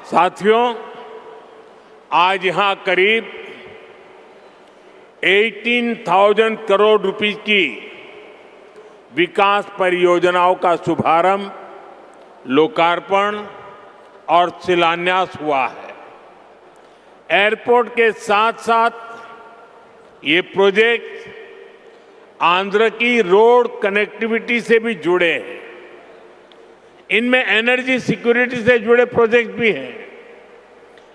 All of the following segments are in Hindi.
साथियों, आज यहां करीब 18,000 करोड़ रुपए की विकास परियोजनाओं का शुभारंभ, लोकार्पण और शिलान्यास हुआ है। एयरपोर्ट के साथ साथ ये प्रोजेक्ट आंध्र की रोड कनेक्टिविटी से भी जुड़े हैं। इनमें एनर्जी सिक्योरिटी से जुड़े प्रोजेक्ट भी हैं।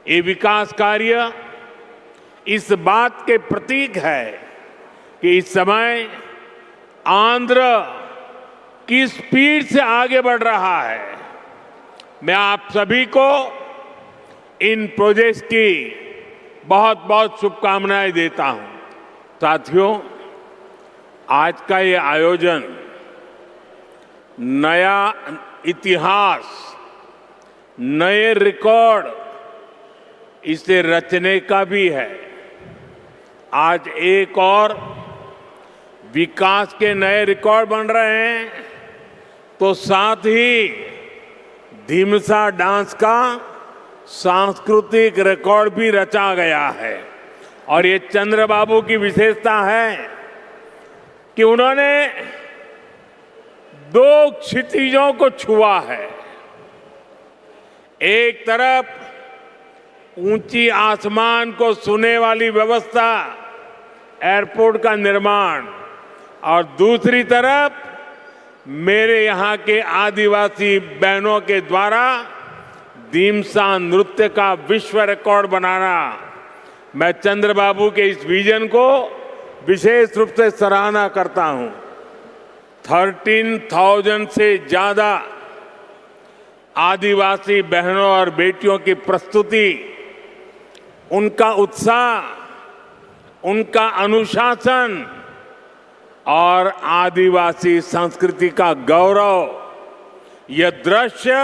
ये विकास कार्य इस बात के प्रतीक है कि इस समय आंध्र की स्पीड से आगे बढ़ रहा है। मैं आप सभी को इन प्रोजेक्ट्स की बहुत बहुत शुभकामनाएं देता हूं। साथियों, आज का ये आयोजन नया इतिहास, नए रिकॉर्ड इसे रचने का भी है। आज एक और विकास के नए रिकॉर्ड बन रहे हैं, तो साथ ही धीमसा डांस का सांस्कृतिक रिकॉर्ड भी रचा गया है। और ये चंद्रबाबू की विशेषता है कि उन्होंने दो क्षितिजों को छुआ है। एक तरफ ऊंची आसमान को छूने वाली व्यवस्था, एयरपोर्ट का निर्माण, और दूसरी तरफ मेरे यहाँ के आदिवासी बहनों के द्वारा धीमसा नृत्य का विश्व रिकॉर्ड बनाना। मैं चंद्रबाबू के इस विजन को विशेष रूप से सराहना करता हूं। 13,000 से ज्यादा आदिवासी बहनों और बेटियों की प्रस्तुति, उनका उत्साह, उनका अनुशासन और आदिवासी संस्कृति का गौरव, यह दृश्य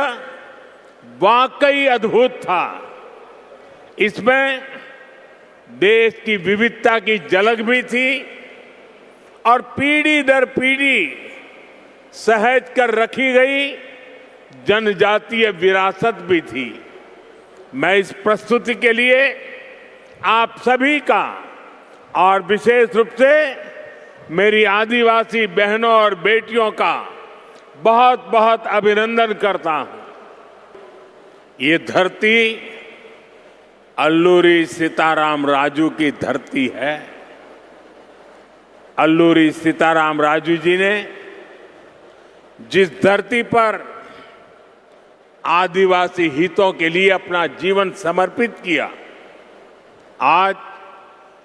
वाकई अद्भुत था। इसमें देश की विविधता की झलक भी थी और पीढ़ी दर पीढ़ी सहेज कर रखी गई जनजातीय विरासत भी थी। मैं इस प्रस्तुति के लिए आप सभी का और विशेष रूप से मेरी आदिवासी बहनों और बेटियों का बहुत बहुत अभिनंदन करता हूं। ये धरती अल्लूरी सीताराम राजू की धरती है। अल्लूरी सीताराम राजू जी ने जिस धरती पर आदिवासी हितों के लिए अपना जीवन समर्पित किया, आज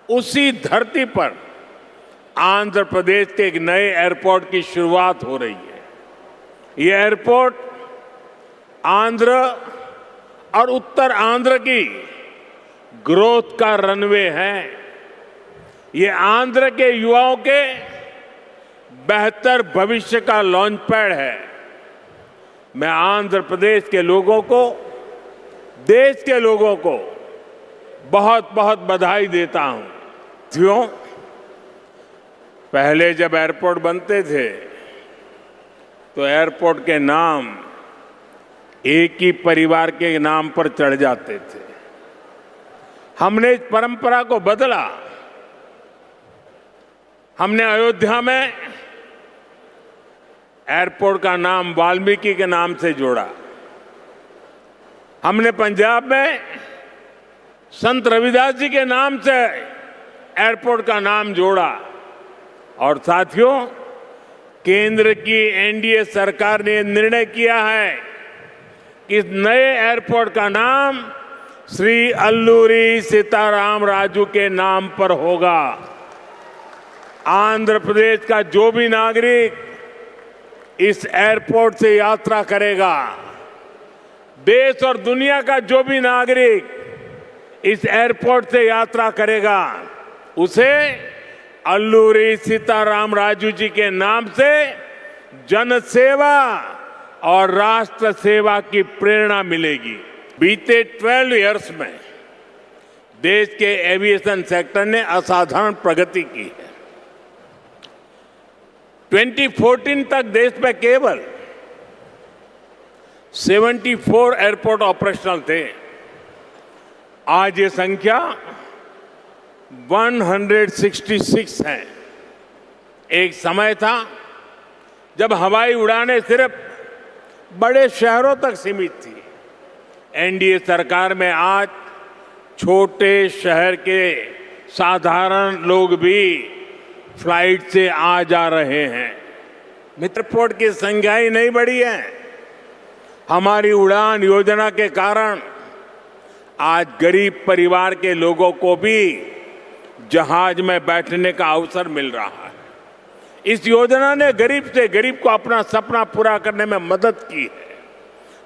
उसी धरती पर आंध्र प्रदेश के एक नए एयरपोर्ट की शुरुआत हो रही है। ये एयरपोर्ट आंध्र और उत्तर आंध्र की ग्रोथ का रनवे है। ये आंध्र के युवाओं के बेहतर भविष्य का लॉन्च पैड है। मैं आंध्र प्रदेश के लोगों को, देश के लोगों को बहुत बहुत बधाई देता हूं। साथियों, पहले जब एयरपोर्ट बनते थे तो एयरपोर्ट के नाम एक ही परिवार के नाम पर चढ़ जाते थे। हमने इस परंपरा को बदला। हमने अयोध्या में एयरपोर्ट का नाम वाल्मीकि के नाम से जोड़ा। हमने पंजाब में संत रविदास जी के नाम से एयरपोर्ट का नाम जोड़ा। और साथियों, केंद्र की एनडीए सरकार ने निर्णय किया है कि इस नए एयरपोर्ट का नाम श्री अल्लूरी सीताराम राजू के नाम पर होगा। आंध्र प्रदेश का जो भी नागरिक इस एयरपोर्ट से यात्रा करेगा, देश और दुनिया का जो भी नागरिक इस एयरपोर्ट से यात्रा करेगा, उसे अल्लूरी सीताराम राजू जी के नाम से जन सेवा और राष्ट्र सेवा की प्रेरणा मिलेगी। बीते 12 इयर्स में देश के एविएशन सेक्टर ने असाधारण प्रगति की है। 2014 तक देश में केवल 74 एयरपोर्ट ऑपरेशनल थे। आज ये संख्या 166 है। एक समय था जब हवाई उड़ानें सिर्फ बड़े शहरों तक सीमित थी। एनडीए सरकार में आज छोटे शहर के साधारण लोग भी फ्लाइट से आ जा रहे हैं। एयरपोर्ट की संख्या ही नहीं बढ़ी है। हमारी उड़ान योजना के कारण आज गरीब परिवार के लोगों को भी जहाज में बैठने का अवसर मिल रहा है। इस योजना ने गरीब से गरीब को अपना सपना पूरा करने में मदद की है।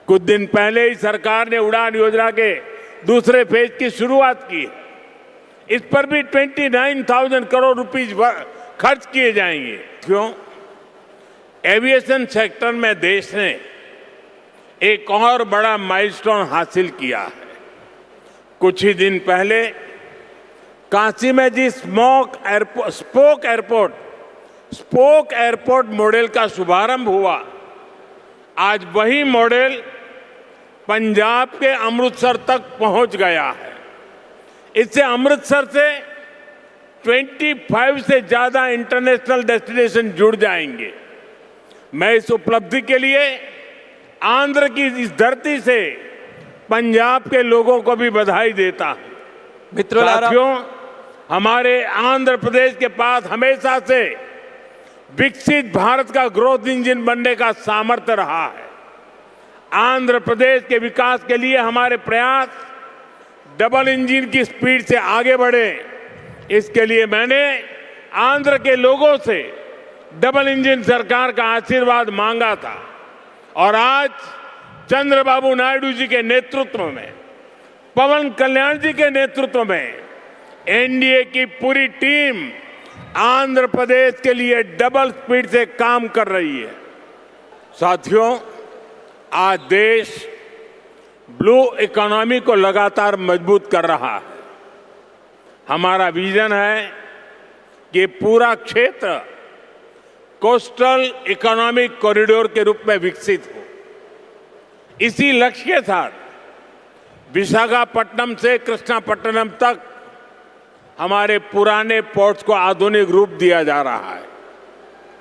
कुछ दिन पहले ही सरकार ने उड़ान योजना के दूसरे फेज की शुरुआत की है। इस पर भी 29,000 करोड़ रुपीस खर्च किए जाएंगे। क्यों? एविएशन सेक्टर में देश ने एक और बड़ा माइलस्टोन हासिल किया है। कुछ ही दिन पहले काशी में जिस स्पोक एयरपोर्ट मॉडल का शुभारंभ हुआ, आज वही मॉडल पंजाब के अमृतसर तक पहुंच गया है। इससे अमृतसर से 25 से ज्यादा इंटरनेशनल डेस्टिनेशन जुड़ जाएंगे। मैं इस उपलब्धि के लिए आंध्र की इस धरती से पंजाब के लोगों को भी बधाई देता हूं। साथियों, हमारे आंध्र प्रदेश के पास हमेशा से विकसित भारत का ग्रोथ इंजन बनने का सामर्थ्य रहा है। आंध्र प्रदेश के विकास के लिए हमारे प्रयास डबल इंजन की स्पीड से आगे बढ़े। इसके लिए मैंने आंध्र के लोगों से डबल इंजन सरकार का आशीर्वाद मांगा था और आज चंद्रबाबू नायडू जी के नेतृत्व में, पवन कल्याण जी के नेतृत्व में एनडीए की पूरी टीम आंध्र प्रदेश के लिए डबल स्पीड से काम कर रही है। साथियों, आज देश ब्लू इकोनॉमी को लगातार मजबूत कर रहा है। हमारा विजन है कि पूरा क्षेत्र कोस्टल इकोनॉमिक कॉरिडोर के रूप में विकसित हो। इसी लक्ष्य के साथ विशाखापट्टनम से कृष्णापट्टनम तक हमारे पुराने पोर्ट्स को आधुनिक रूप दिया जा रहा है।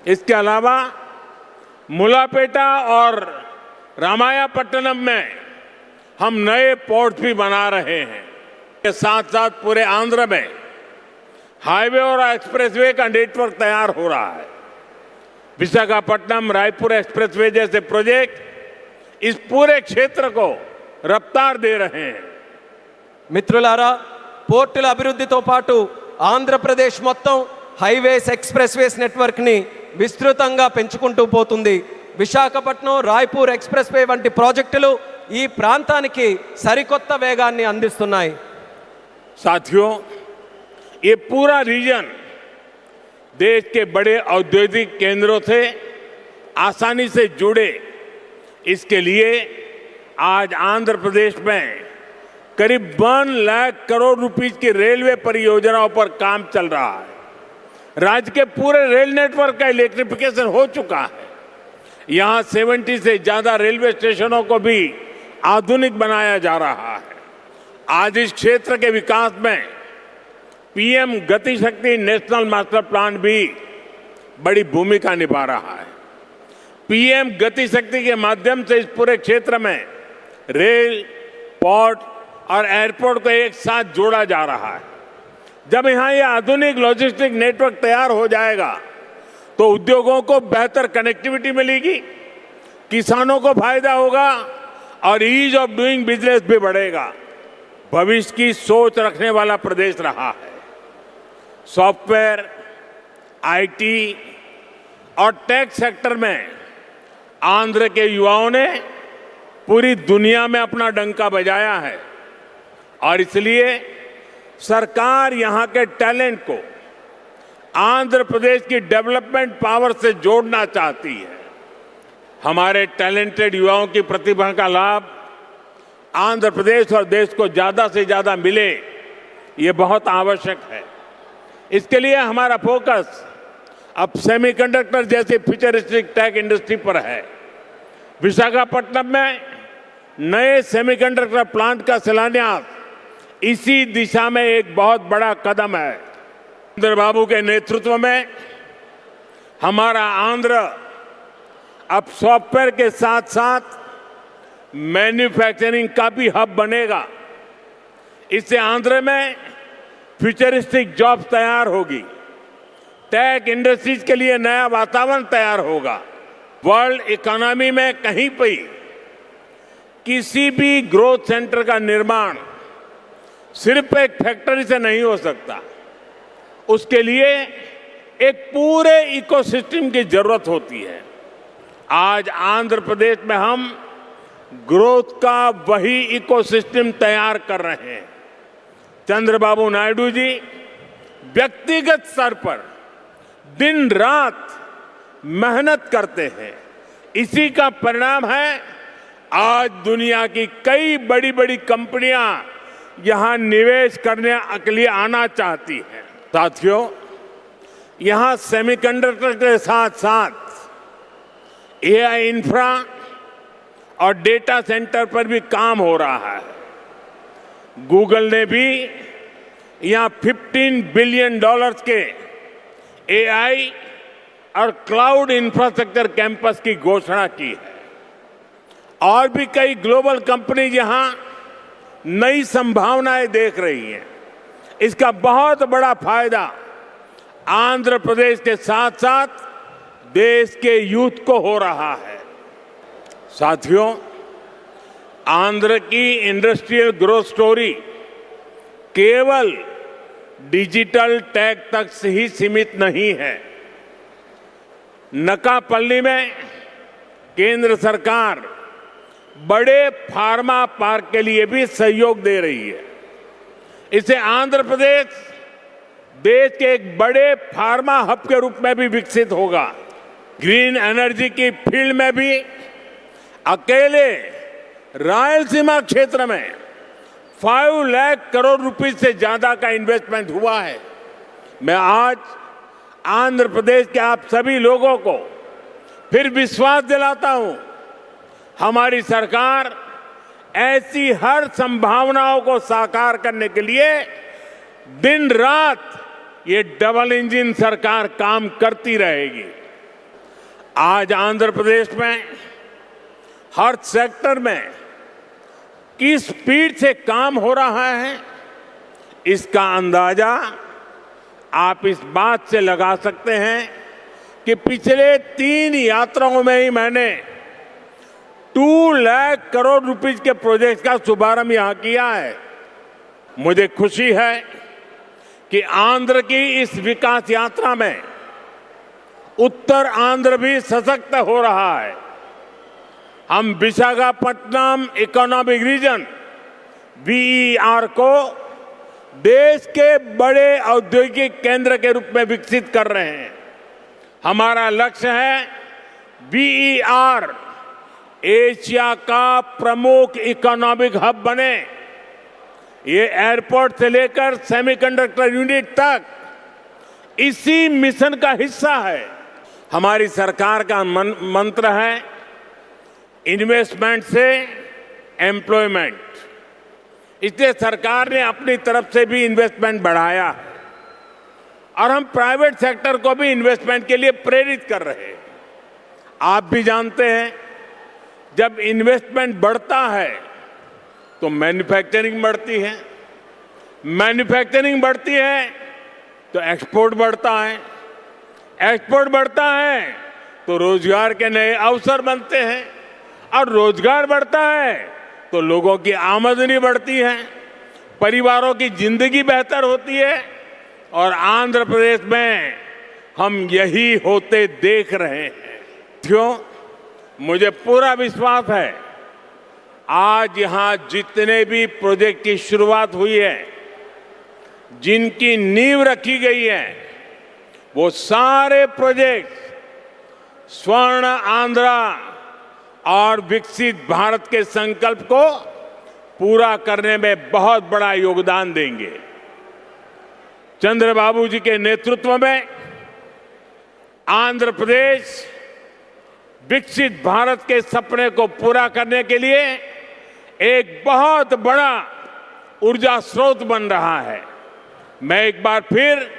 इसके अलावा मुलापेटा और रामायापट्टनम में हम नए पोर्ट भी बना रहे हैं। के साथ साथ पूरे आंध्र में हाईवे और एक्सप्रेसवे का नेटवर्क तैयार हो रहा है। विशाखापट्टनम रायपुर एक्सप्रेसवे जैसे प्रोजेक्ट इस पूरे क्षेत्र को रफ्तार दे रहे हैं। మిత్రులారా, పోర్టుల అభివృద్ధితో పాటు ఆంధ్రప్రదేశ్ మొత్తం హైవేస్ ఎక్స్ప్రెస్వేస్ నెట్వర్క్ని విస్తృతంగా పెంచుకుంటూ పోతుంది. విశాఖపట్నం రాయ్పూర్ ఎక్స్ప్రెస్వే వంటి ప్రాజెక్టులు ఈ ప్రాంతానికి సరికొత్త వేగాన్ని అందిస్తున్నాయి. साथियों, ये पूरा रीजन देश के बड़े औद्योगिक केंद्रों से आसानी से जुड़े, इसके लिए आज आंध्र प्रदेश में करीब 1 लाख करोड़ रुपए की रेलवे परियोजनाओं पर काम चल रहा है। राज्य के पूरे रेल नेटवर्क का इलेक्ट्रिफिकेशन हो चुका है। यहां 70 से ज्यादा रेलवे स्टेशनों को भी आधुनिक बनाया जा रहा है। आज इस क्षेत्र के विकास में पीएम गति शक्ति नेशनल मास्टर प्लान भी बड़ी भूमिका निभा रहा है। पीएम गति शक्ति के माध्यम से इस पूरे क्षेत्र में रेल, पोर्ट और एयरपोर्ट को एक साथ जोड़ा जा रहा है। जब यहां ये आधुनिक लॉजिस्टिक नेटवर्क तैयार हो जाएगा तो उद्योगों को बेहतर कनेक्टिविटी मिलेगी, किसानों को फायदा होगा और ईज ऑफ डूइंग बिजनेस भी बढ़ेगा। भविष्य की सोच रखने वाला प्रदेश रहा है। सॉफ्टवेयर, आईटी और टेक सेक्टर में आंध्र के युवाओं ने पूरी दुनिया में अपना डंका बजाया है और इसलिए सरकार यहां के टैलेंट को आंध्र प्रदेश की डेवलपमेंट पावर से जोड़ना चाहती है। हमारे टैलेंटेड युवाओं की प्रतिभा का लाभ आंध्र प्रदेश और देश को ज्यादा से ज्यादा मिले, ये बहुत आवश्यक है। इसके लिए हमारा फोकस अब सेमीकंडक्टर जैसी फ्यूचरिस्टिक टेक इंडस्ट्री पर है। विशाखापट्टनम में नए सेमीकंडक्टर प्लांट का शिलान्यास इसी दिशा में एक बहुत बड़ा कदम है। चंद्रबाबू के नेतृत्व में हमारा आंध्र अब सॉफ्टवेयर के साथ साथ मैन्युफैक्चरिंग का भी हब बनेगा। इससे आंध्र में फ्यूचरिस्टिक जॉब तैयार होगी, टेक इंडस्ट्रीज के लिए नया वातावरण तैयार होगा। वर्ल्ड इकोनॉमी में कहीं पे किसी भी ग्रोथ सेंटर का निर्माण सिर्फ एक फैक्ट्री से नहीं हो सकता, उसके लिए एक पूरे इकोसिस्टम की जरूरत होती है। आज आंध्र प्रदेश में हम ग्रोथ का वही इकोसिस्टम तैयार कर रहे हैं। चंद्रबाबू नायडू जी व्यक्तिगत स्तर पर दिन रात मेहनत करते हैं। इसी का परिणाम है आज दुनिया की कई बड़ी बड़ी कंपनियां यहां निवेश करने के लिए आना चाहती हैं। साथियों, यहां सेमीकंडक्टर के साथ साथ एआई इंफ्रा और डेटा सेंटर पर भी काम हो रहा है। गूगल ने भी यहां $15 बिलियन के एआई और क्लाउड इंफ्रास्ट्रक्चर कैंपस की घोषणा की है। और भी कई ग्लोबल कंपनी यहां नई संभावनाएं देख रही हैं। इसका बहुत बड़ा फायदा आंध्र प्रदेश के साथ साथ देश के यूथ को हो रहा है। साथियों, आंध्र की इंडस्ट्रियल ग्रोथ स्टोरी केवल डिजिटल टेक तक से ही सीमित नहीं है। नकापल्ली में केंद्र सरकार बड़े फार्मा पार्क के लिए भी सहयोग दे रही है। इससे आंध्र प्रदेश देश के एक बड़े फार्मा हब के रूप में भी विकसित होगा। ग्रीन एनर्जी की फील्ड में भी अकेले रायलसीमा क्षेत्र में 5 लाख करोड़ रुपए से ज्यादा का इन्वेस्टमेंट हुआ है। मैं आज आंध्र प्रदेश के आप सभी लोगों को फिर विश्वास दिलाता हूं, हमारी सरकार ऐसी हर संभावनाओं को साकार करने के लिए दिन रात ये डबल इंजन सरकार काम करती रहेगी। आज आंध्र प्रदेश में हर सेक्टर में किस स्पीड से काम हो रहा है, इसका अंदाजा आप इस बात से लगा सकते हैं कि पिछले 3 यात्राओं में ही मैंने 2 लाख करोड़ रुपए के प्रोजेक्ट का शुभारंभ यहां किया है। मुझे खुशी है कि आंध्र की इस विकास यात्रा में उत्तर आंध्र भी सशक्त हो रहा है। हम विशाखापट्टनम इकोनॉमिक रीजन VER को देश के बड़े औद्योगिक केंद्र के रूप में विकसित कर रहे हैं। हमारा लक्ष्य है VER एशिया का प्रमुख इकोनॉमिक हब बने। ये एयरपोर्ट से लेकर सेमीकंडक्टर यूनिट तक इसी मिशन का हिस्सा है। हमारी सरकार का मंत्र है इन्वेस्टमेंट से एम्प्लॉयमेंट। इसलिए सरकार ने अपनी तरफ से भी इन्वेस्टमेंट बढ़ाया है और हम प्राइवेट सेक्टर को भी इन्वेस्टमेंट के लिए प्रेरित कर रहे हैं। आप भी जानते हैं, जब इन्वेस्टमेंट बढ़ता है तो मैन्युफैक्चरिंग बढ़ती है, मैन्युफैक्चरिंग बढ़ती है तो एक्सपोर्ट बढ़ता है, एक्सपोर्ट बढ़ता है तो रोजगार के नए अवसर बनते हैं और रोजगार बढ़ता है तो लोगों की आमदनी बढ़ती है, परिवारों की जिंदगी बेहतर होती है। और आंध्र प्रदेश में हम यही होते देख रहे हैं। क्यों? मुझे पूरा विश्वास है आज यहां जितने भी प्रोजेक्ट की शुरुआत हुई है, जिनकी नींव रखी गई है, वो सारे प्रोजेक्ट स्वर्ण आंध्रा और विकसित भारत के संकल्प को पूरा करने में बहुत बड़ा योगदान देंगे। चंद्रबाबू जी के नेतृत्व में आंध्र प्रदेश विकसित भारत के सपने को पूरा करने के लिए एक बहुत बड़ा ऊर्जा स्रोत बन रहा है। मैं एक बार फिर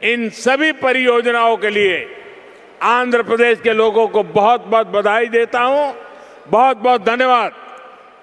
इन सभी परियोजनाओं के लिए आंध्र प्रदेश के लोगों को बहुत बहुत बधाई देता हूं। बहुत बहुत धन्यवाद।